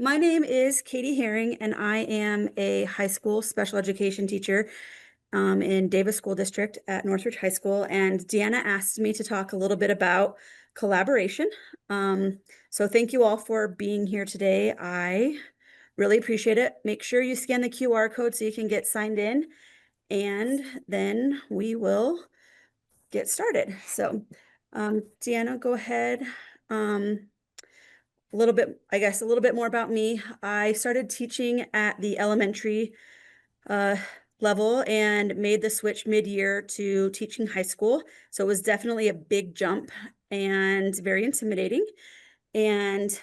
My name is Katie Herring, and I am a high school special education teacher in Davis School District at Northridge High School. And Deanna asked me to talk a little bit about collaboration. So thank you all for being here today. I really appreciate it. Make sure you scan the QR code so you can get signed in, and then we will get started. So Deanna, go ahead. A little bit, I guess, a little bit more about me. I started teaching at the elementary uh, level and made the switch mid-year to teaching high school. So it was definitely a big jump and very intimidating. And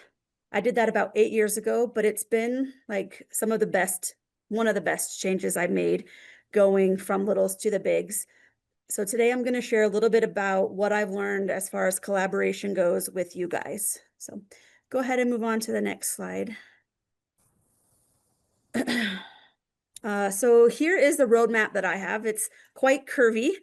I did that about 8 years ago, but it's been like one of the best changes I've made going from littles to the bigs. So today I'm going to share a little bit about what I've learned as far as collaboration goes with you guys. So go ahead and move on to the next slide. So here is the roadmap that I have. It's quite curvy,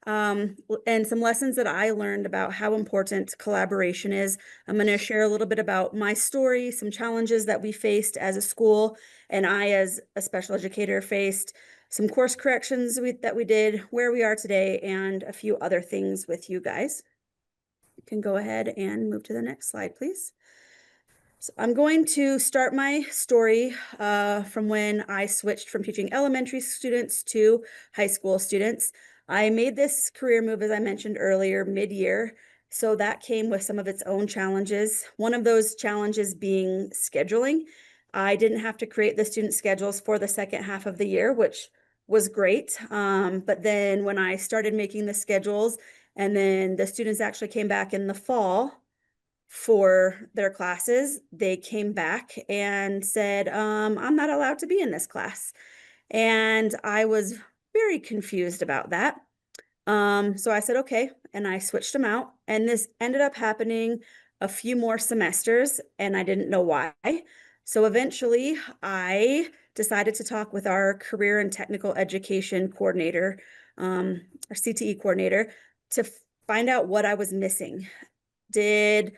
and some lessons that I learned about how important collaboration is. I'm going to share a little bit about my story, some challenges that we faced as a school, and I, as a special educator, faced some course corrections that we did, where we are today, and a few other things with you guys. You can go ahead and move to the next slide, please. So I'm going to start my story from when I switched from teaching elementary students to high school students. I made this career move, as I mentioned earlier, mid-year. So that came with some of its own challenges. One of those challenges being scheduling. I didn't have to create the student schedules for the second half of the year, which was great. But then when I started making the schedules, and then the students actually came back in the fall for their classes, they came back and said, I'm not allowed to be in this class. And I was very confused about that. So I said, okay, and I switched them out. And this ended up happening a few more semesters, and I didn't know why. So eventually I decided to talk with our career and technical education coordinator, our CTE coordinator, to find out what I was missing. Did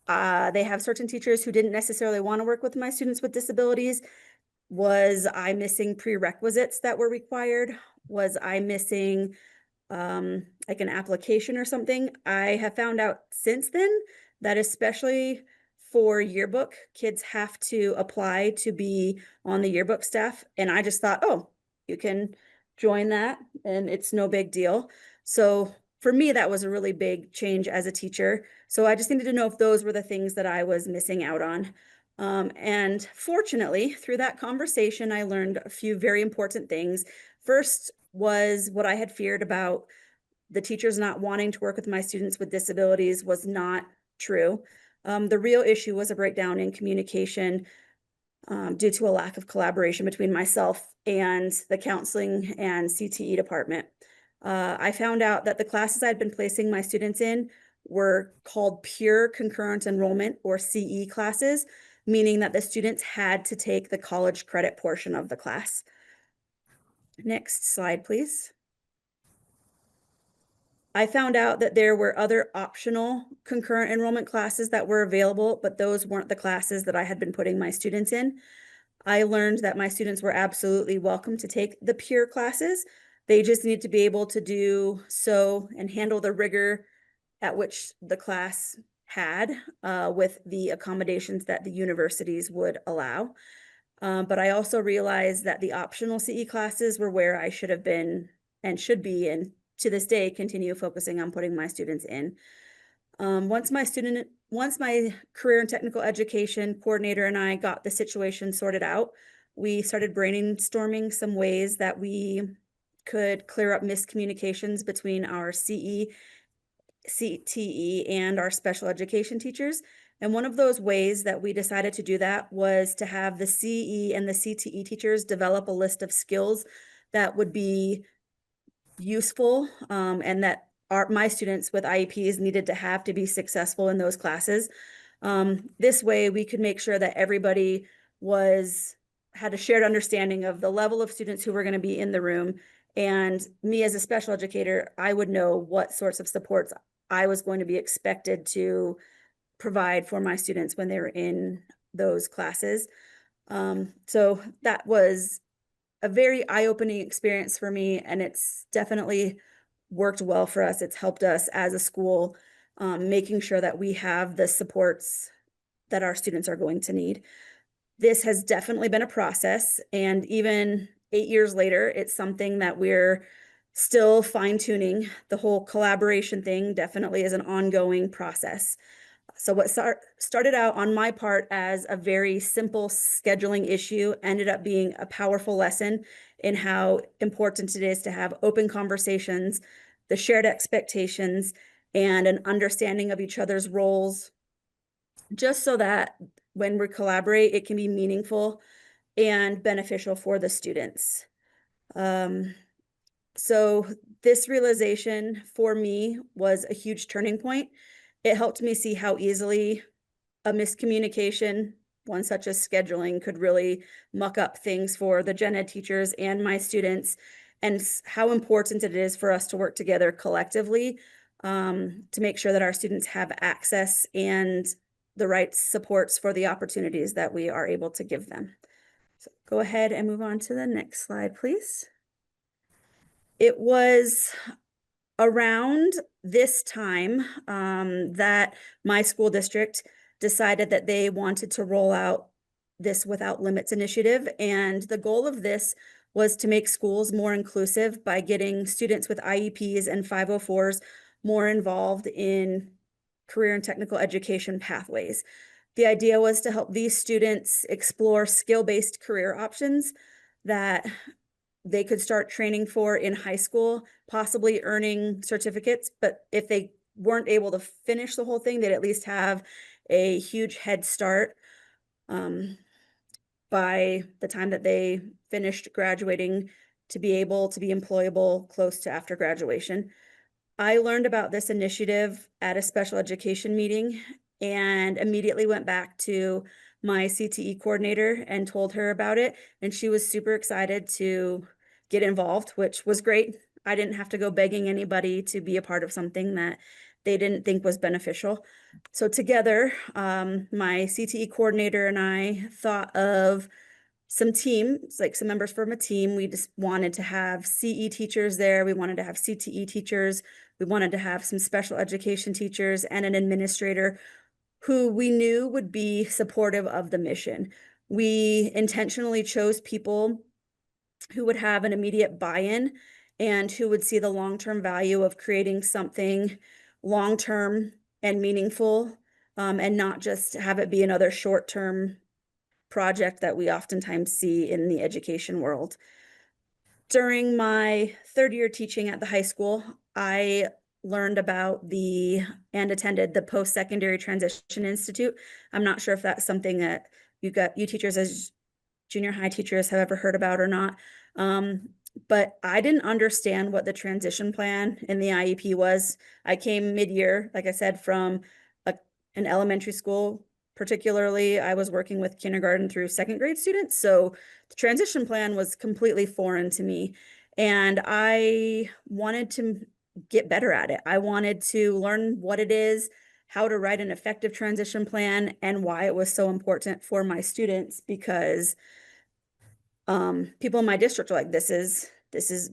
they have certain teachers who didn't necessarily want to work with my students with disabilities? Was I missing prerequisites that were required? Was I missing like an application or something? I have found out since then that especially for yearbook, kids have to apply to be on the yearbook staff. And I just thought, oh, you can join that and it's no big deal. So for me, that was a really big change as a teacher. So I just needed to know if those were the things that I was missing out on. And fortunately, through that conversation, I learned a few very important things. First was what I had feared about the teachers not wanting to work with my students with disabilities was not true. The real issue was a breakdown in communication due to a lack of collaboration between myself and the counseling and CTE department. I found out that the classes I'd been placing my students in were called pure concurrent enrollment, or CE classes, meaning that the students had to take the college credit portion of the class. Next slide, please. I found out that there were other optional concurrent enrollment classes that were available, but those weren't the classes that I had been putting my students in. I learned that my students were absolutely welcome to take the peer classes. They just need to be able to do so and handle the rigor at which the class had with the accommodations that the universities would allow. But I also realized that the optional CE classes were where I should have been and should be, and to this day, continue focusing on putting my students in. Once my career and technical education coordinator and I got the situation sorted out, we started brainstorming some ways that we could clear up miscommunications between our CE, CTE, and our special education teachers. And one of those ways that we decided to do that was to have the CE and the CTE teachers develop a list of skills that would be useful and that my students with IEPs needed to have to be successful in those classes. This way we could make sure that everybody had a shared understanding of the level of students who were going to be in the room. And me as a special educator, I would know what sorts of supports I was going to be expected to provide for my students when they were in those classes. So that was a very eye-opening experience for me, and it's definitely worked well for us. It's helped us as a school, making sure that we have the supports that our students are going to need. This has definitely been a process, and even 8 years later, it's something that we're still fine-tuning. The whole collaboration thing definitely is an ongoing process. So what started out on my part as a very simple scheduling issue ended up being a powerful lesson in how important it is to have open conversations, the shared expectations, and an understanding of each other's roles, just so that when we collaborate, it can be meaningful and beneficial for the students. Um, so this realization for me was a huge turning point. It helped me see how easily a miscommunication, one such as scheduling, could really muck up things for the gen ed teachers and my students, and how important it is for us to work together collectively, to make sure that our students have access and the right supports for the opportunities that we are able to give them. So go ahead and move on to the next slide, please. It was around this time that my school district decided that they wanted to roll out this Without Limits initiative. And the goal of this was to make schools more inclusive by getting students with IEPs and 504s more involved in career and technical education pathways. The idea was to help these students explore skill-based career options that they could start training for in high school, possibly earning certificates, but if they weren't able to finish the whole thing, they'd at least have a huge head start by the time that they finished graduating, to be able to be employable close to after graduation. I learned about this initiative at a special education meeting and immediately went back to my CTE coordinator and told her about it. And she was super excited to get involved, which was great. I didn't have to go begging anybody to be a part of something that they didn't think was beneficial. So together, my CTE coordinator and I thought of some teams, like some members from a team. We just wanted to have CE teachers there. We wanted to have CTE teachers. We wanted to have some special education teachers and an administrator who we knew would be supportive of the mission. We intentionally chose people who would have an immediate buy-in and who would see the long-term value of creating something long-term and meaningful, and not just have it be another short-term project that we oftentimes see in the education world. During my third year teaching at the high school, I learned about and attended the Post-Secondary Transition Institute. I'm not sure if that's something that you teachers as junior high teachers have ever heard about or not. But I didn't understand what the transition plan in the IEP was. I came mid-year, like I said, from an elementary school. Particularly, I was working with kindergarten through second grade students. So the transition plan was completely foreign to me. And I wanted to get better at it. I wanted to learn what it is, how to write an effective transition plan, and why it was so important for my students, because people in my district are like, this is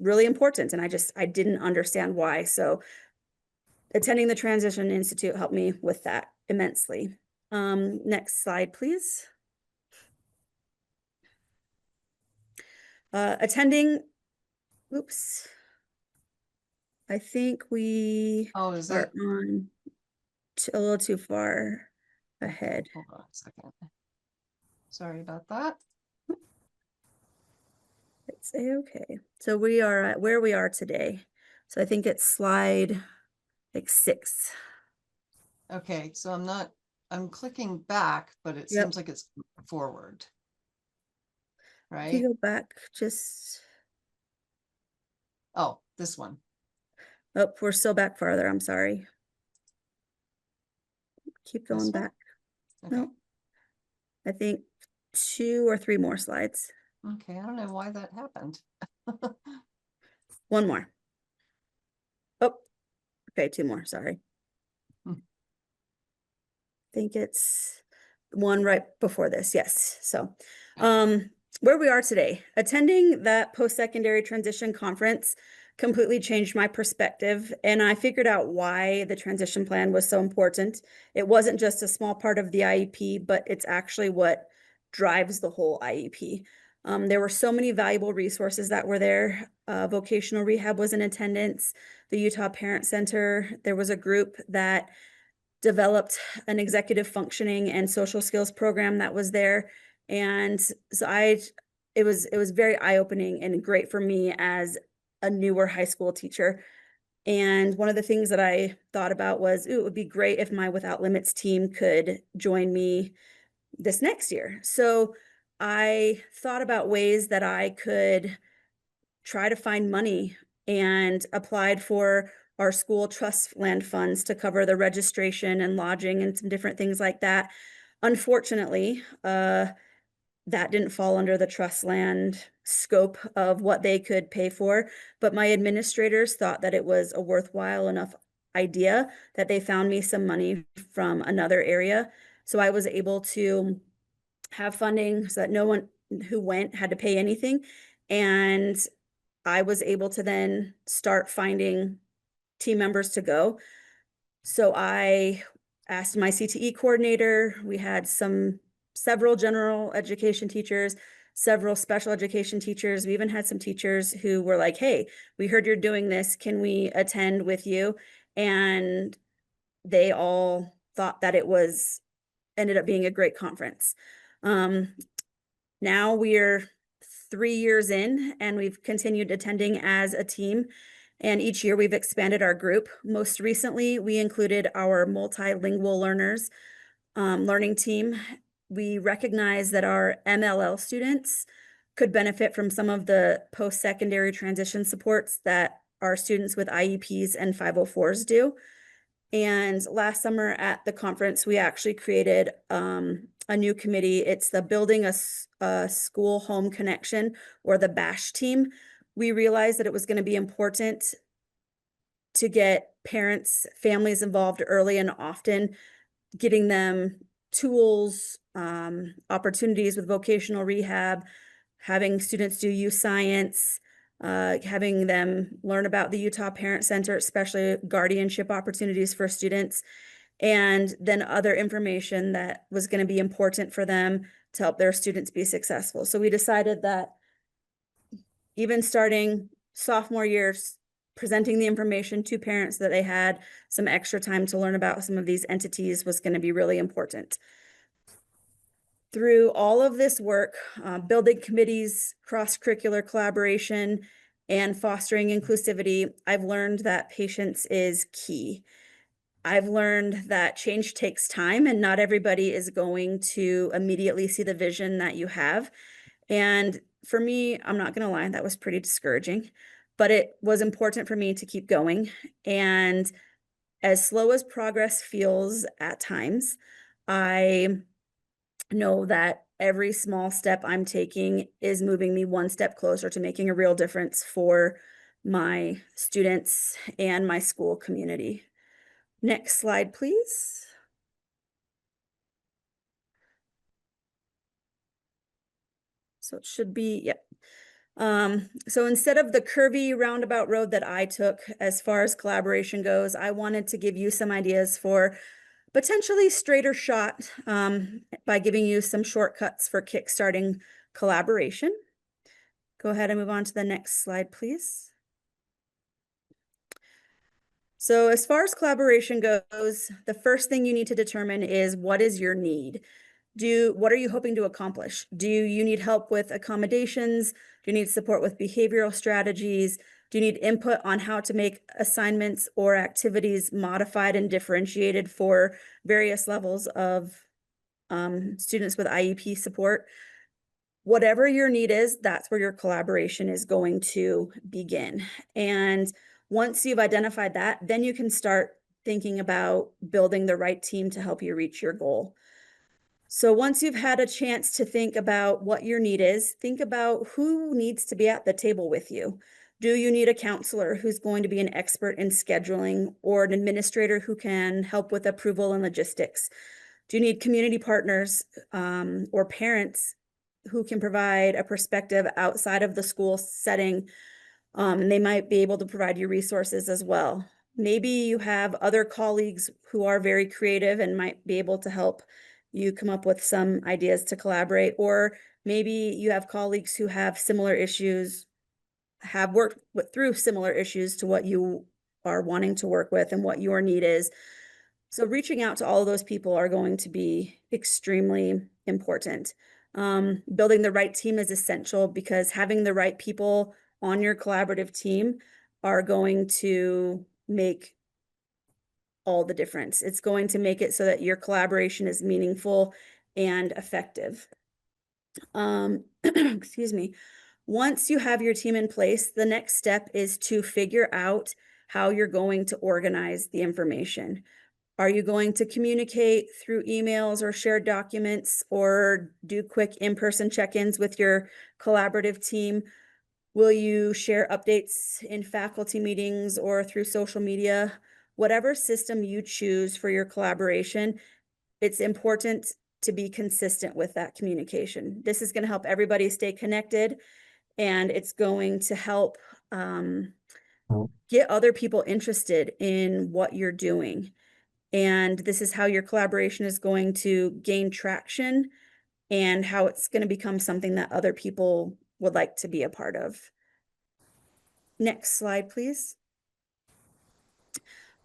really important. And I didn't understand why. So attending the Transition Institute helped me with that immensely. Next slide, please. Attending, oops. I think we Is are it? on a little too far ahead. Hold on a second. Sorry about that. It's okay. So we are at where we are today. So I think it's slide like 6. Okay, so I'm clicking back, but it Yep. seems like it's forward, If you right? go back, just, Oh, this one. oh, we're still back farther. I'm sorry. Keep This going one? back. Okay. No, I think 2 or 3 more slides. Okay, I don't know why that happened. One more. Oh, okay, 2 more. Sorry. Hmm. I think it's one right before this, yes. So, Okay. where we are today, attending that post-secondary transition conference completely changed my perspective, and I figured out why the transition plan was so important. It wasn't just a small part of the IEP, but it's actually what drives the whole IEP. There were so many valuable resources that were there. Vocational rehab was in attendance, the Utah Parent Center. There was a group that developed an executive functioning and social skills program that was there. And so it was very eye-opening and great for me as a newer high school teacher. And one of the things that I thought about was, ooh, it would be great if my Without Limits team could join me this next year. So I thought about ways that I could try to find money and applied for our school trust land funds to cover the registration and lodging and some different things like that. Unfortunately, that didn't fall under the trust land scope of what they could pay for, but my administrators thought that it was a worthwhile enough idea that they found me some money from another area. So I was able to have funding so that no one who went had to pay anything. And I was able to then start finding team members to go. So I asked my CTE coordinator. We had several general education teachers, several special education teachers. We even had some teachers who were like, "Hey, we heard you're doing this. Can we attend with you?" And they all thought that it was ended up being a great conference. Um, Now we're 3 years in, and we've continued attending as a team. And each year we've expanded our group. Most recently, we included our multilingual learners learning team. We recognize that our MLL students could benefit from some of the post-secondary transition supports that our students with IEPs and 504s do. And last summer at the conference, we actually created a new committee. It's the Building a School Home Connection, or the BASH team. We realized that it was going to be important to get parents, families involved early and often, getting them tools, opportunities with vocational rehab, having students do youth science, having them learn about the Utah Parent Center, especially guardianship opportunities for students, and then other information that was going to be important for them to help their students be successful. So we decided that even starting sophomore years, presenting the information to parents that they had some extra time to learn about some of these entities was going to be really important. Through all of this work, building committees, cross-curricular collaboration, and fostering inclusivity, I've learned that patience is key. I've learned that change takes time, and not everybody is going to immediately see the vision that you have. And for me, I'm not going to lie, that was pretty discouraging, but it was important for me to keep going. And as slow as progress feels at times, I know that every small step I'm taking is moving me one step closer to making a real difference for my students and my school community. Next slide, please. So it should be, yep. So instead of the curvy roundabout road that I took as far as collaboration goes, I wanted to give you some ideas for potentially straighter shot by giving you some shortcuts for kickstarting collaboration. Go ahead and move on to the next slide, please. So as far as collaboration goes, the first thing you need to determine is, what is your need? What are you hoping to accomplish? Do you need help with accommodations? Do you need support with behavioral strategies? Do you need input on how to make assignments or activities modified and differentiated for various levels of students with IEP support? Whatever your need is, that's where your collaboration is going to begin. And once you've identified that, then you can start thinking about building the right team to help you reach your goal. So once you've had a chance to think about what your need is, think about who needs to be at the table with you. Do you need a counselor who's going to be an expert in scheduling, or an administrator who can help with approval and logistics? Do you need community partners or parents who can provide a perspective outside of the school setting? And they might be able to provide you resources as well. Maybe you have other colleagues who are very creative and might be able to help you come up with some ideas to collaborate, or maybe you have colleagues who have similar issues, have worked through similar issues to what you are wanting to work with and what your need is. So reaching out to all of those people are going to be extremely important. Building the right team is essential because having the right people on your collaborative team are going to make all the difference. It's going to make it so that your collaboration is meaningful and effective. Excuse me. Once you have your team in place, the next step is to figure out how you're going to organize the information. Are you going to communicate through emails or shared documents or do quick in-person check-ins with your collaborative team? Will you share updates in faculty meetings or through social media? Whatever system you choose for your collaboration, it's important to be consistent with that communication. This is going to help everybody stay connected, and it's going to help get other people interested in what you're doing. And this is how your collaboration is going to gain traction and how it's going to become something that other people would like to be a part of. Next slide, please.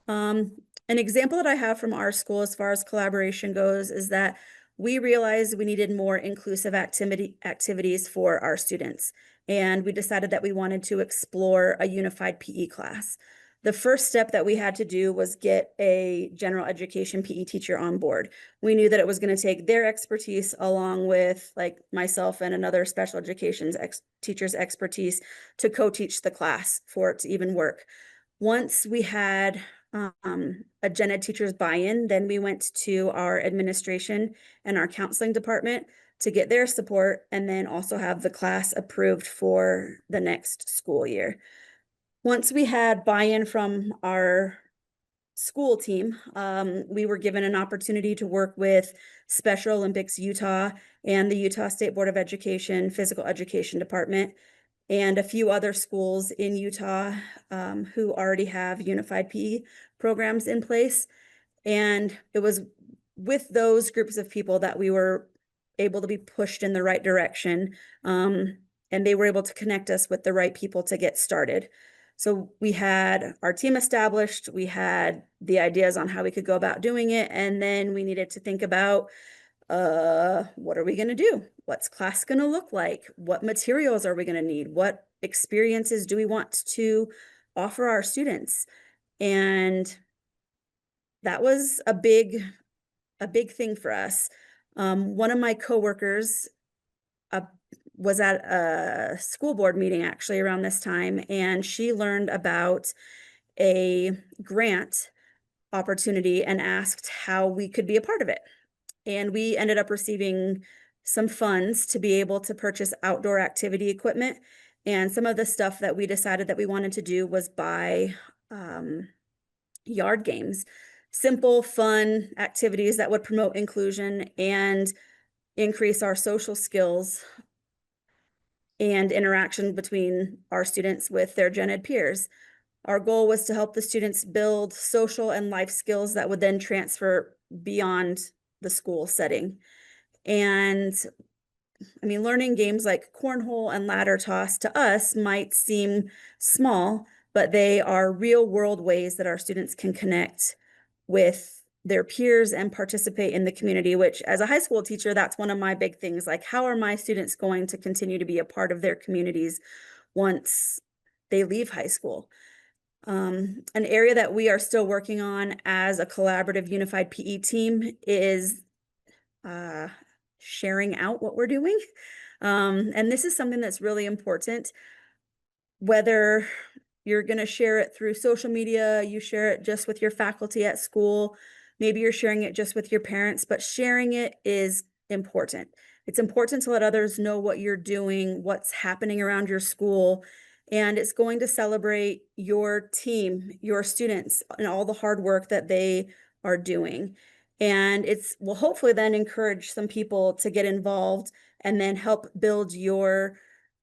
An example that I have from our school as far as collaboration goes is that we realized we needed more inclusive activities for our students. And we decided that we wanted to explore a unified PE class. The first step that we had to do was get a general education PE teacher on board. We knew that it was going to take their expertise along with like myself and another special education teacher's expertise to co-teach the class for it to even work. Once we had a gen ed teacher's buy-in, then we went to our administration and our counseling department to get their support and then also have the class approved for the next school year. Once we had buy-in from our school team, we were given an opportunity to work with Special Olympics Utah and the Utah State Board of Education Physical Education Department and a few other schools in Utah who already have unified PE programs in place. And it was with those groups of people that we were able to be pushed in the right direction. And they were able to connect us with the right people to get started. So we had our team established, we had the ideas on how we could go about doing it, and then we needed to think about what are we going to do? What's class going to look like? What materials are we going to need? What experiences do we want to offer our students? And that was a big thing for us. One of my coworkers was at a school board meeting actually around this time, and she learned about a grant opportunity and asked how we could be a part of it. And we ended up receiving some funds to be able to purchase outdoor activity equipment. And some of the stuff that we decided that we wanted to do was buy yard games, simple, fun activities that would promote inclusion and increase our social skills and interaction between our students with their gen ed peers. Our goal was to help the students build social and life skills that would then transfer beyond the school setting. And I mean, learning games like cornhole and ladder toss to us might seem small, but they are real world ways that our students can connect with their peers and participate in the community, which as a high school teacher, that's one of my big things. Like, how are my students going to continue to be a part of their communities once they leave high school? An area that we are still working on as a collaborative unified PE team is sharing out what we're doing. And this is something that's really important, whether you're going to share it through social media, you share it just with your faculty at school, maybe you're sharing it just with your parents, but sharing it is important. It's important to let others know what you're doing, what's happening around your school, and it's going to celebrate your team, your students, and all the hard work that they are doing. And it's will hopefully then encourage some people to get involved and then help build your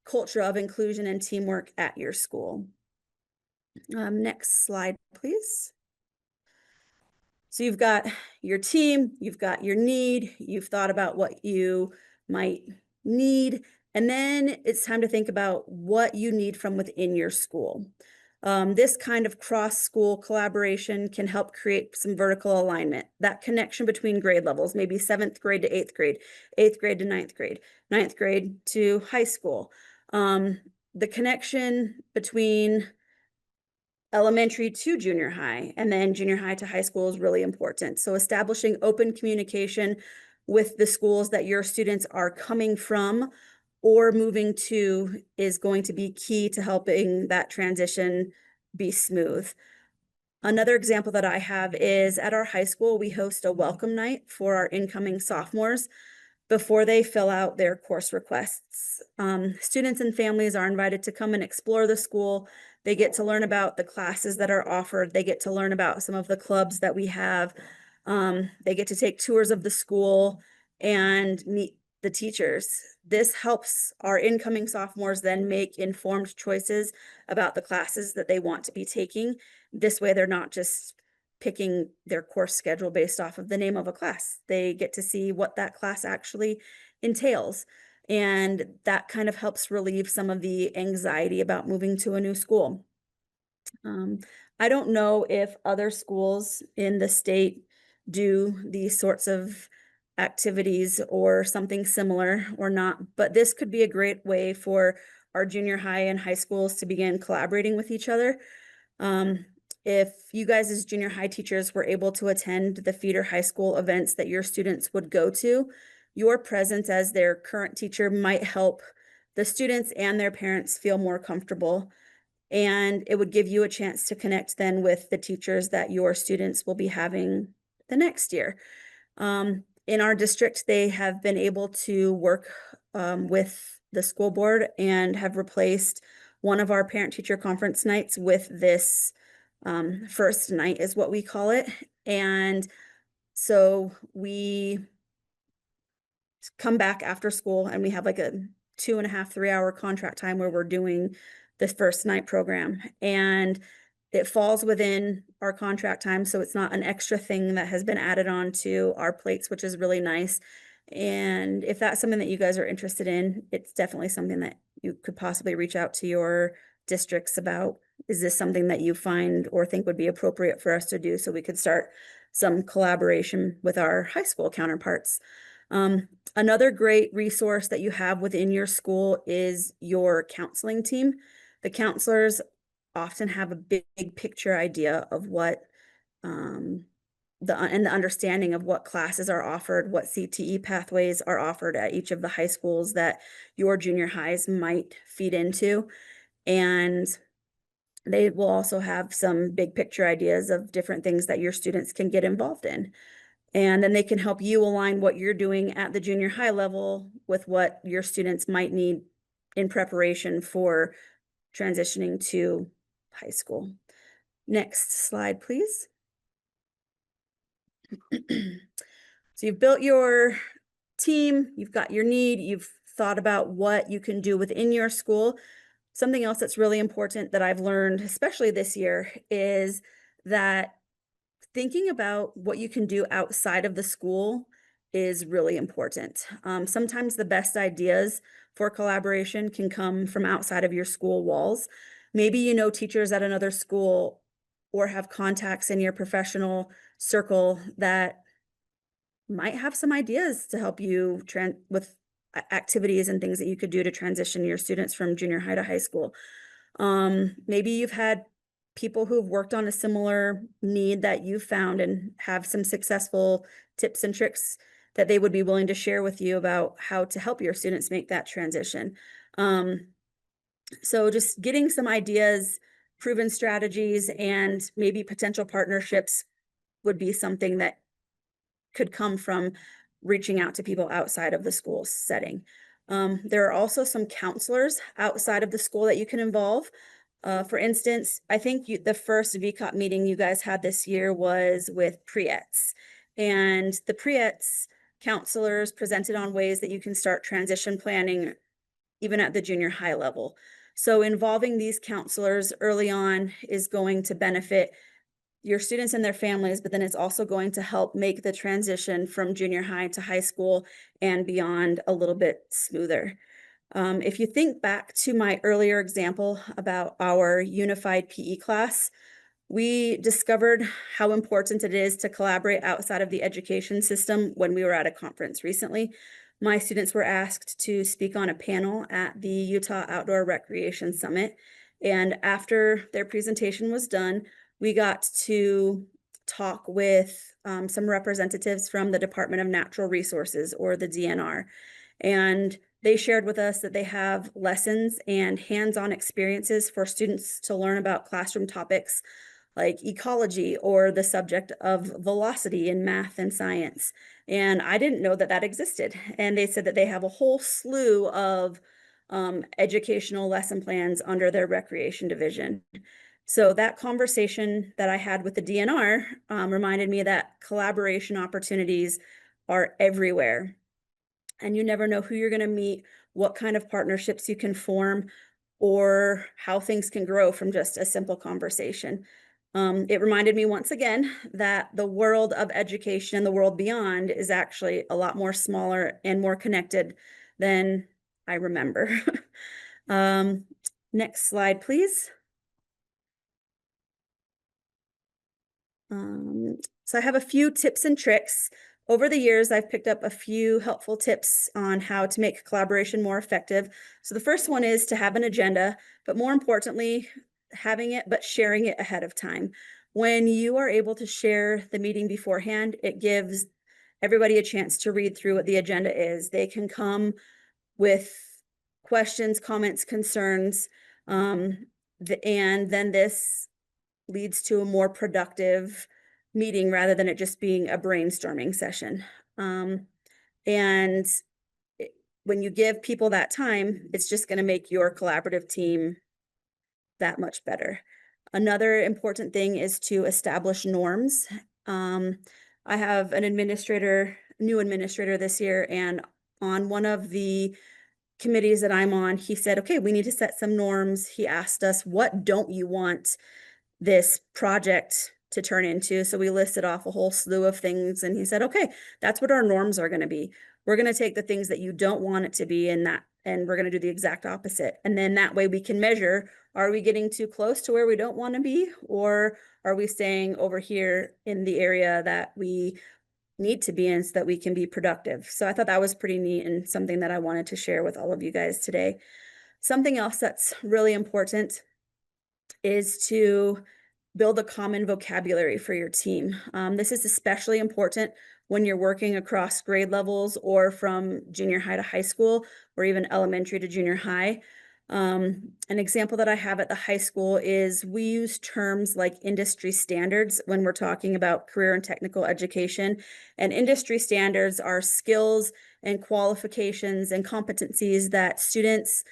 culture of inclusion and teamwork at your school. Next slide, please. So you've got your team, you've got your need, you've thought about what you might need, and then it's time to think about what you need from within your school. This kind of cross-school collaboration can help create some vertical alignment, that connection between grade levels, maybe seventh grade to eighth grade to ninth grade to high school. The connection between elementary to junior high, and then junior high to high school is really important. So establishing open communication with the schools that your students are coming from or moving to is going to be key to helping that transition be smooth. Another example that I have is at our high school, we host a welcome night for our incoming sophomores before they fill out their course requests. Students and families are invited to come and explore the school. They get to learn about the classes that are offered. They get to learn about some of the clubs that we have. They get to take tours of the school and meet the teachers. This helps our incoming sophomores then make informed choices about the classes that they want to be taking. This way, they're not just picking their course schedule based off of the name of a class. They get to see what that class actually entails. And that kind of helps relieve some of the anxiety about moving to a new school. I don't know if other schools in the state do these sorts of activities or something similar or not, but this could be a great way for our junior high and high schools to begin collaborating with each other. If you guys as junior high teachers were able to attend the feeder high school events that your students would go to, your presence as their current teacher might help the students and their parents feel more comfortable. And it would give you a chance to connect then with the teachers that your students will be having the next year. In our district, they have been able to work with the school board and have replaced one of our parent-teacher conference nights with this first night is what we call it. And so we come back after school and we have like a 2.5, 3 hour contract time where we're doing this first night program. And it falls within our contract time, so it's not an extra thing that has been added on to our plates, which is really nice. And if that's something that you guys are interested in, it's definitely something that you could possibly reach out to your districts about. Is this something that you find or think would be appropriate for us to do so we could start some collaboration with our high school counterparts? Another great resource that you have within your school is your counseling team. The counselors often have a big picture idea of what the understanding of what classes are offered, what CTE pathways are offered at each of the high schools that your junior highs might feed into. And they will also have some big picture ideas of different things that your students can get involved in. And then they can help you align what you're doing at the junior high level with what your students might need in preparation for transitioning to high school. Next slide, please. So you've built your team, you've got your need, you've thought about what you can do within your school. Something else that's really important that I've learned, especially this year, is that thinking about what you can do outside of the school is really important. Sometimes the best ideas for collaboration can come from outside of your school walls. Maybe you know teachers at another school or have contacts in your professional circle that might have some ideas to help you with activities and things that you could do to transition your students from junior high to high school. Maybe you've had people who've worked on a similar need that you found and have some successful tips and tricks that they would be willing to share with you about how to help your students make that transition. So just getting some ideas, proven strategies, and maybe potential partnerships would be something that could come from reaching out to people outside of the school setting. There are also some counselors outside of the school that you can involve. For instance, I think the first VCOP meeting you guys had this year was with Priets. And the pre-ETS counselors presented on ways that you can start transition planning even at the junior high level. So involving these counselors early on is going to benefit your students and their families, but then it's also going to help make the transition from junior high to high school and beyond a little bit smoother. If you think back to my earlier example about our unified PE class, we discovered how important it is to collaborate outside of the education system when we were at a conference recently. My students were asked to speak on a panel at the Utah Outdoor Recreation Summit. And after their presentation was done, we got to talk with some representatives from the Department of Natural Resources, or the DNR. And they shared with us that they have lessons and hands-on experiences for students to learn about classroom topics like ecology or the subject of velocity in math and science. And I didn't know that that existed. And they said that they have a whole slew of educational lesson plans under their recreation division. So that conversation that I had with the DNR reminded me that collaboration opportunities are everywhere. And you never know who you're going to meet, what kind of partnerships you can form, or how things can grow from just a simple conversation. It reminded me once again that the world of education and the world beyond is actually a lot more smaller and more connected than I remember. um, Next slide, please. So I have a few tips and tricks. Over the years, I've picked up a few helpful tips on how to make collaboration more effective. So the first one is to have an agenda, but more importantly, having it, but sharing it ahead of time. When you are able to share the meeting beforehand, it gives everybody a chance to read through what the agenda is. They can come with questions, comments, concerns, and then this leads to a more productive meeting rather than it just being a brainstorming session. And when you give people that time, it's just going to make your collaborative team that much better. Another important thing is to establish norms. I have an new administrator this year, and on one of the committees that I'm on, he said, okay, we need to set some norms. He asked us, what don't you want this project to turn into? So we listed off a whole slew of things, and he said, okay, that's what our norms are going to be. We're going to take the things that you don't want it to be and we're going to do the exact opposite. And then that way we can measure, are we getting too close to where we don't want to be, or are we staying over here in the area that we need to be in so that we can be productive? So I thought that was pretty neat and something that I wanted to share with all of you guys today. Something else that's really important is to build a common vocabulary for your team. This is especially important when you're working across grade levels or from junior high to high school, or even elementary to junior high. An example that I have at the high school is we use terms like industry standards when we're talking about career and technical education. And industry standards are skills and qualifications and competencies that students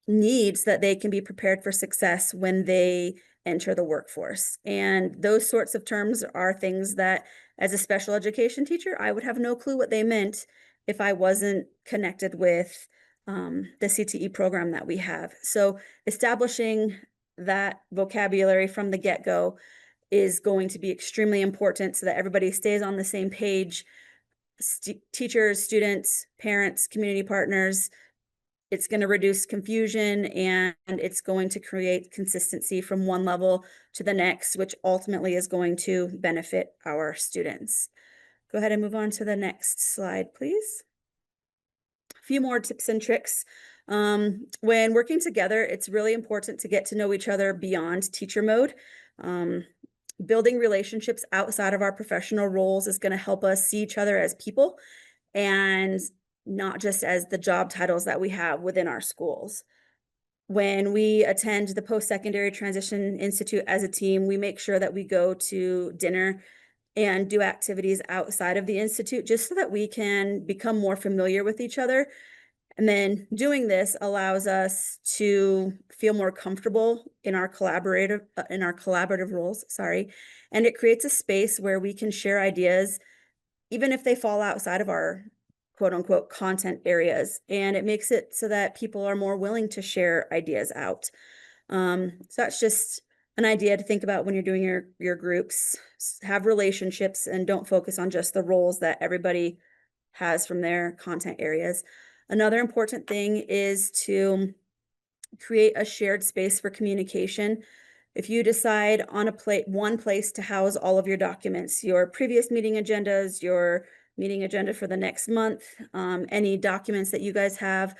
needs that they can be prepared for success when they enter the workforce. And those sorts of terms are things that, as a special education teacher, I would have no clue what they meant if I wasn't connected with the CTE program that we have. So establishing that vocabulary from the get-go is going to be extremely important so that everybody stays on the same page. Teachers, students, parents, community partners. It's going to reduce confusion, and it's going to create consistency from one level to the next, which ultimately is going to benefit our students. Go ahead and move on to the next slide, please. A few more tips and tricks. When working together, it's really important to get to know each other beyond teacher mode. Building relationships outside of our professional roles is going to help us see each other as people and not just as the job titles that we have within our schools. When we attend the Post-Secondary Transition Institute as a team, we make sure that we go to dinner and do activities outside of the institute just so that we can become more familiar with each other And then doing this allows us to feel more comfortable in our collaborative roles, sorry, and it creates a space where we can share ideas even if they fall outside of our quote unquote content areas. And it makes it so that people are more willing to share ideas out. So that's just an idea to think about when you're doing your groups. Have relationships and don't focus on just the roles that everybody has from their content areas. Another important thing is to create a shared space for communication. If you decide on one place to house all of your documents, your previous meeting agendas, your meeting agenda for the next month, any documents that you guys have,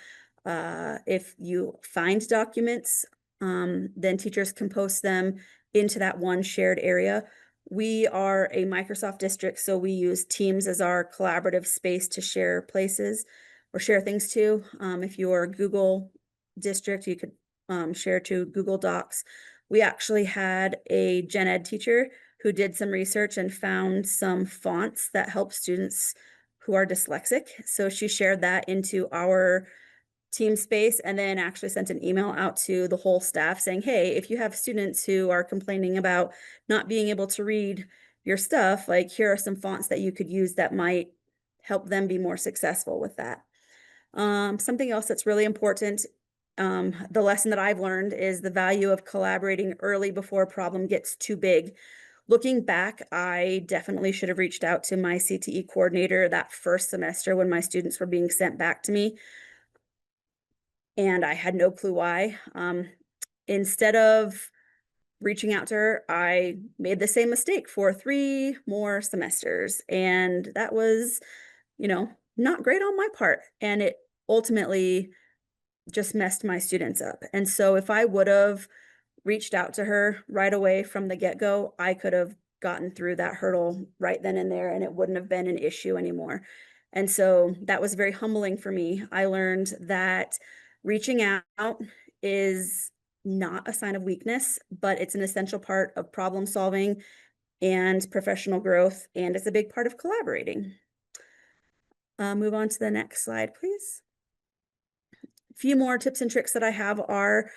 if you find documents, then teachers can post them into that one shared area. We are a Microsoft district, so we use Teams as our collaborative space to share places or share things to. If you're Google district, you could share to Google Docs. We actually had a gen ed teacher who did some research and found some fonts that help students who are dyslexic. So she shared that into our team space and then actually sent an email out to the whole staff saying, hey, if you have students who are complaining about not being able to read your stuff, like here are some fonts that you could use that might help them be more successful with that. Something else that's really important, the lesson that I've learned is the value of collaborating early before a problem gets too big. Looking back, I definitely should have reached out to my CTE coordinator that first semester when my students were being sent back to me, and I had no clue why. Instead of reaching out to her, I made the same mistake for 3 more semesters, and that was, not great on my part, and it ultimately just messed my students up. And so if I would have reached out to her right away from the get-go, I could have gotten through that hurdle right then and there, and it wouldn't have been an issue anymore. And so that was very humbling for me. I learned that reaching out is not a sign of weakness, but it's an essential part of problem solving and professional growth, and it's a big part of collaborating. Move on to the next slide, please. A few more tips and tricks that I have are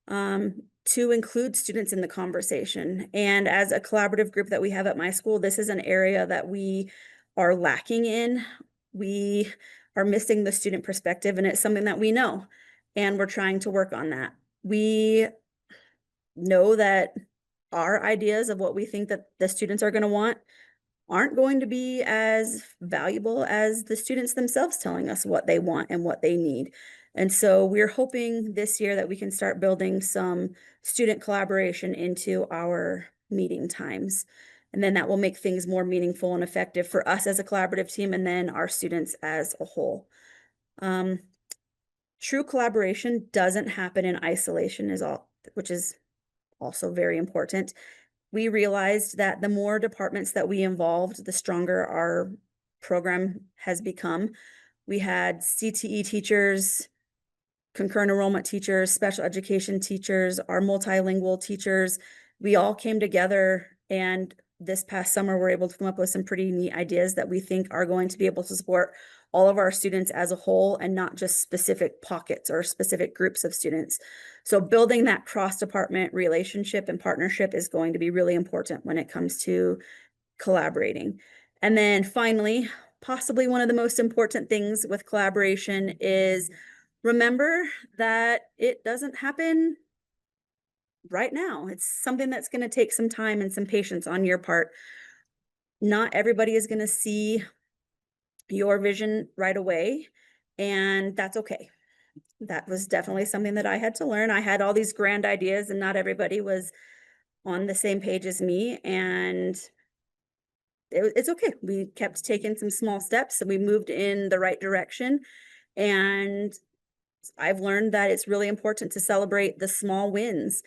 to include students in the conversation. And as a collaborative group that we have at my school, this is an area that we are lacking in. We are missing the student perspective, and it's something that we know, and we're trying to work on that. We know that our ideas of what we think that the students are going to want aren't going to be as valuable as the students themselves telling us what they want and what they need. And so we're hoping this year that we can start building some student collaboration into our meeting times. And then that will make things more meaningful and effective for us as a collaborative team and then our students as a whole. True collaboration doesn't happen in isolation, which is also very important. We realized that the more departments that we involved, the stronger our program has become. We had CTE teachers, concurrent enrollment teachers, special education teachers, our multilingual teachers. We all came together, and this past summer, we're able to come up with some pretty neat ideas that we think are going to be able to support all of our students as a whole and not just specific pockets or specific groups of students. So building that cross-department relationship and partnership is going to be really important when it comes to collaborating. And then finally, possibly one of the most important things with collaboration is remember that it doesn't happen right now. It's something that's going to take some time and some patience on your part. Not everybody is going to see your vision right away, and that's okay. That was definitely something that I had to learn. I had all these grand ideas, and not everybody was on the same page as me, and it's okay. We kept taking some small steps, and we moved in the right direction, and I've learned that it's really important to celebrate the small wins,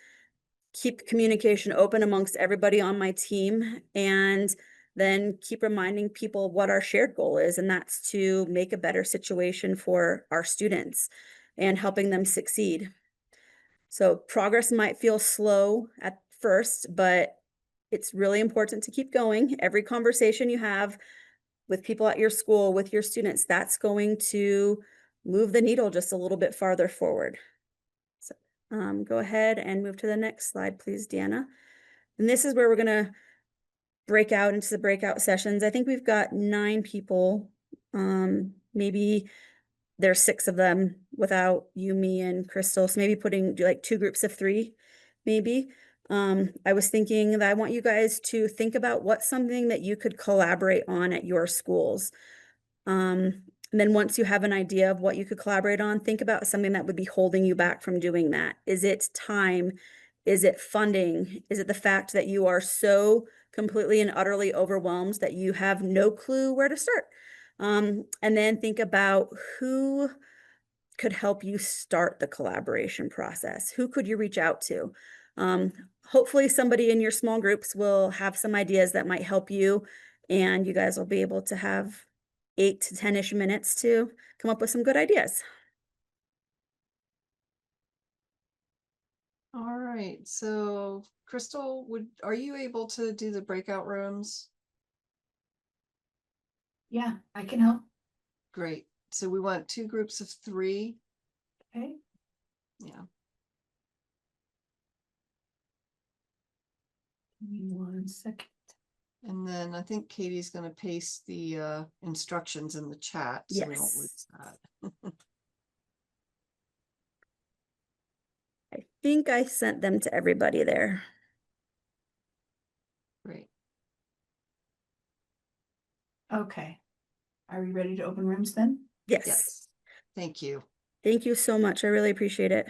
keep communication open amongst everybody on my team, and then keep reminding people what our shared goal is, and that's to make a better situation for our students and helping them succeed. So progress might feel slow at first, but it's really important to keep going. Every conversation you have with people at your school, with your students, that's going to move the needle just a little bit farther forward. So, go ahead and move to the next slide, please, Deanna. And this is where we're gonna break out into the breakout sessions. I think we've got 9 people. Maybe there's 6 of them without you, me, and Crystal. So maybe do like 2 groups of 3, maybe. I was thinking that I want you guys to think about what's something that you could collaborate on at your schools. And then once you have an idea of what you could collaborate on, think about something that would be holding you back from doing that. Is it time? Is it funding? Is it the fact that you are so completely and utterly overwhelmed that you have no clue where to start? And then think about who could help you start the collaboration process. Who could you reach out to? Um, Hopefully somebody in your small groups will have some ideas that might help you, and you guys will be able to have 8 to 10-ish minutes to come up with some good ideas. All right, so Crystal, are you able to do the breakout rooms? Yeah, I can help. Great. So we want 2 groups of 3. Okay. Yeah. Give me 1 second. And then I think Katie's going to paste the instructions in the chat so we won't Yes. lose that. I think I sent them to everybody there. Great. Okay. Are we ready to open rooms then? Yes. Yes. Thank you. Thank you so much. I really appreciate it.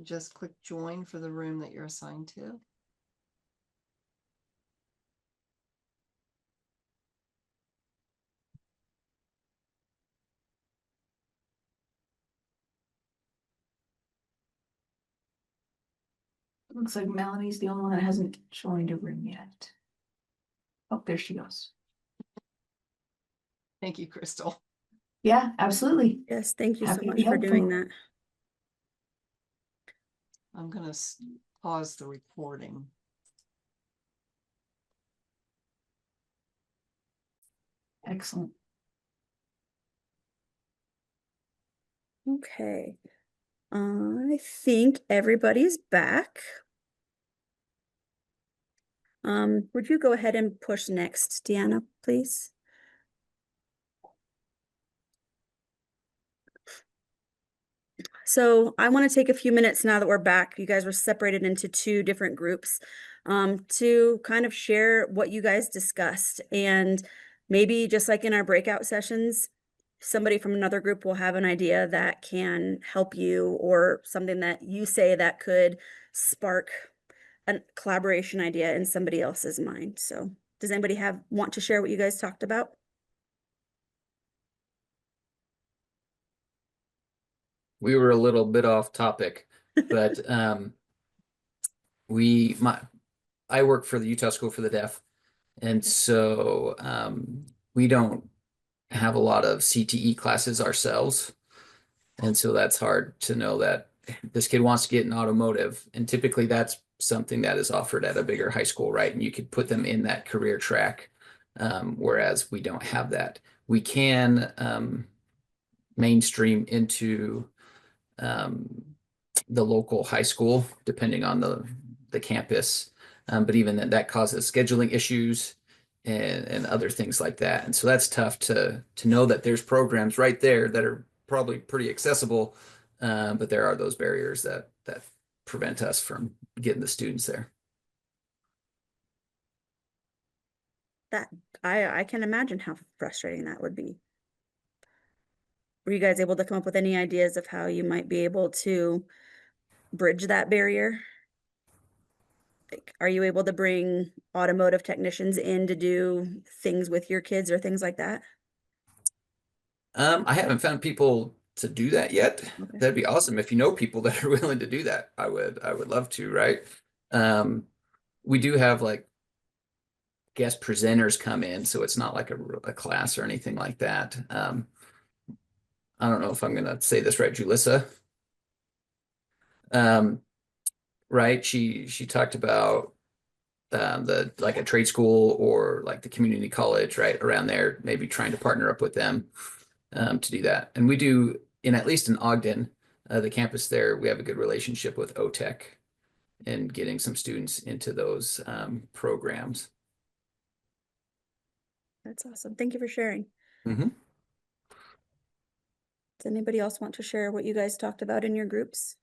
Just click join for the room that you're assigned to. Looks like Melanie's the only one that hasn't joined a room yet. Oh, there she goes. Thank you, Crystal. Yeah, absolutely. Yes, thank you so Happy to much be for doing helpful. that. I'm going to pause the recording. Excellent. Okay. I think everybody's back. Would you go ahead and push next, Deanna, please? So I want to take a few minutes now that we're back. You guys were separated into 2 different groups, to kind of share what you guys discussed. And maybe just like in our breakout sessions, somebody from another group will have an idea that can help you, or something that you say that could spark a collaboration idea in somebody else's mind. So does anybody want to share what you guys talked about? We were a little bit off topic, but I work for the Utah School for the Deaf, and so we don't have a lot of CTE classes ourselves, and so that's hard to know that this kid wants to get in automotive, and typically that's something that is offered at a bigger high school, right? And you could put them in that career track, whereas we don't have that. We can mainstream into the local high school, depending on the campus. But even that causes scheduling issues and other things like that. And so that's tough to know that there's programs right there that are probably pretty accessible, but there are those barriers that prevent us from getting the students there. That I can imagine how frustrating that would be. Were you guys able to come up with any ideas of how you might be able to bridge that barrier? Like, are you able to bring automotive technicians in to do things with your kids or things like that? I haven't found people to do that yet. Okay. That'd be awesome. If you know people that are willing to do that, I would love to, right? We do have like guest presenters come in, so it's not like a class or anything like that. I don't know if I'm gonna say this right, Julissa. Right? She talked about like a trade school or like the community college right around there, maybe trying to partner up with them to do that. And we do at least in Ogden, the campus there, we have a good relationship with OTech and getting some students into those programs. That's awesome. Thank you for sharing. Mm-hmm. Does anybody else want to share what you guys talked about in your groups?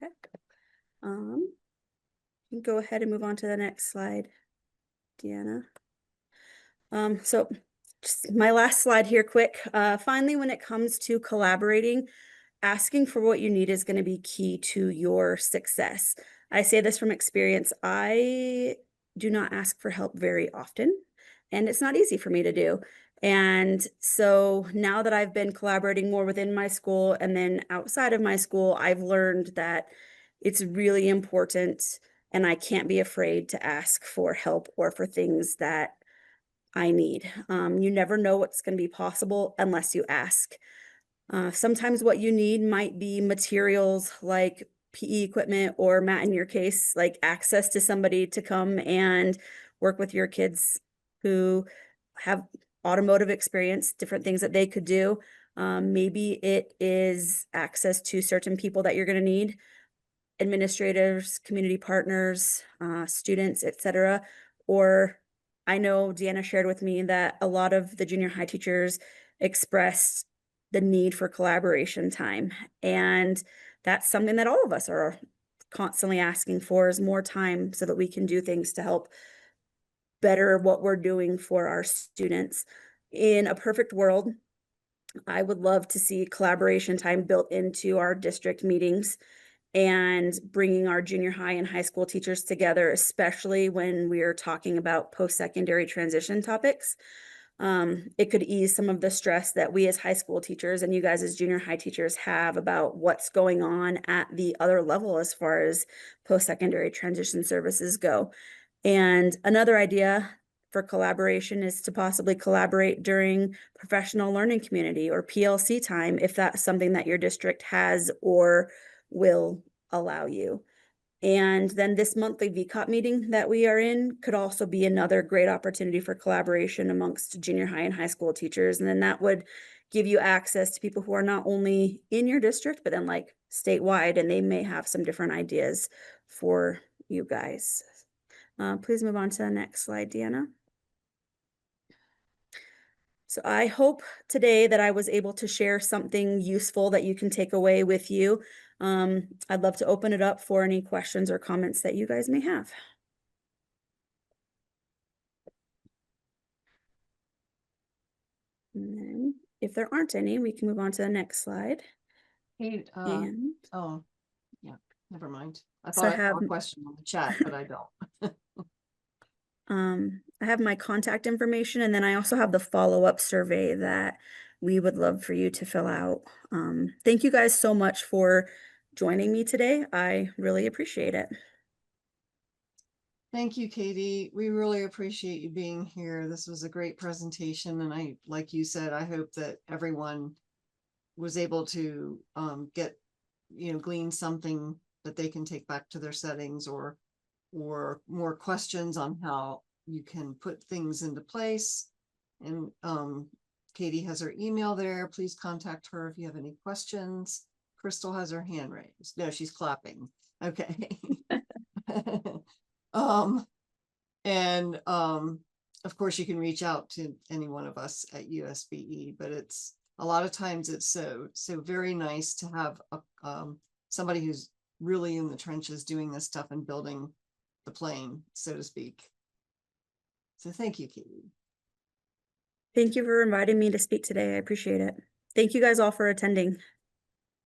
Okay. You can go ahead and move on to the next slide, Deanna. So just my last slide here quick. Finally, when it comes to collaborating, asking for what you need is going to be key to your success. I say this from experience. I do not ask for help very often, and it's not easy for me to do. And so now that I've been collaborating more within my school and then outside of my school, I've learned that it's really important and I can't be afraid to ask for help or for things that I need. You never know what's going to be possible unless you ask. Sometimes what you need might be materials like PE equipment, or Matt, in your case, like access to somebody to come and work with your kids who have automotive experience, different things that they could do. Maybe it is access to certain people that you're going to need, administrators, community partners, students, etc. Or I know Deanna shared with me that a lot of the junior high teachers expressed the need for collaboration time. And that's something that all of us are constantly asking for, is more time so that we can do things to help better what we're doing for our students. In a perfect world, I would love to see collaboration time built into our district meetings and bringing our junior high and high school teachers together, especially when we're talking about post-secondary transition topics. It could ease some of the stress that we as high school teachers and you guys as junior high teachers have about what's going on at the other level as far as post-secondary transition services go. And another idea for collaboration is to possibly collaborate during professional learning community or PLC time, if that's something that your district has or will allow you. And then this monthly VCOP meeting that we are in could also be another great opportunity for collaboration amongst junior high and high school teachers. And then that would give you access to people who are not only in your district, but then like statewide, and they may have some different ideas for you guys. Please move on to the next slide, Deanna. So I hope today that I was able to share something useful that you can take away with you. I'd love to open it up for any questions or comments that you guys may have. And then if there aren't any, we can move on to the next slide. Hey, And oh, yeah, never mind. I So thought I I saw have- a question on the chat, but I don't. I have my contact information, and then I also have the follow-up survey that we would love for you to fill out. Thank you guys so much for joining me today. I really appreciate it. Thank you, Katie. We really appreciate you being here. This was a great presentation, and like you said, I hope that everyone was able to get, glean something that they can take back to their settings, or more questions on how you can put things into place. And Katie has her email there. Please contact her if you have any questions. Crystal has her hand raised. No, she's clapping. Okay. Of course you can reach out to any one of us at USBE, but it's a lot of times it's so very nice to have somebody who's really in the trenches doing this stuff and building the plane, so to speak. So thank you, Katie. Thank you for inviting me to speak today. I appreciate it. Thank you guys all for attending.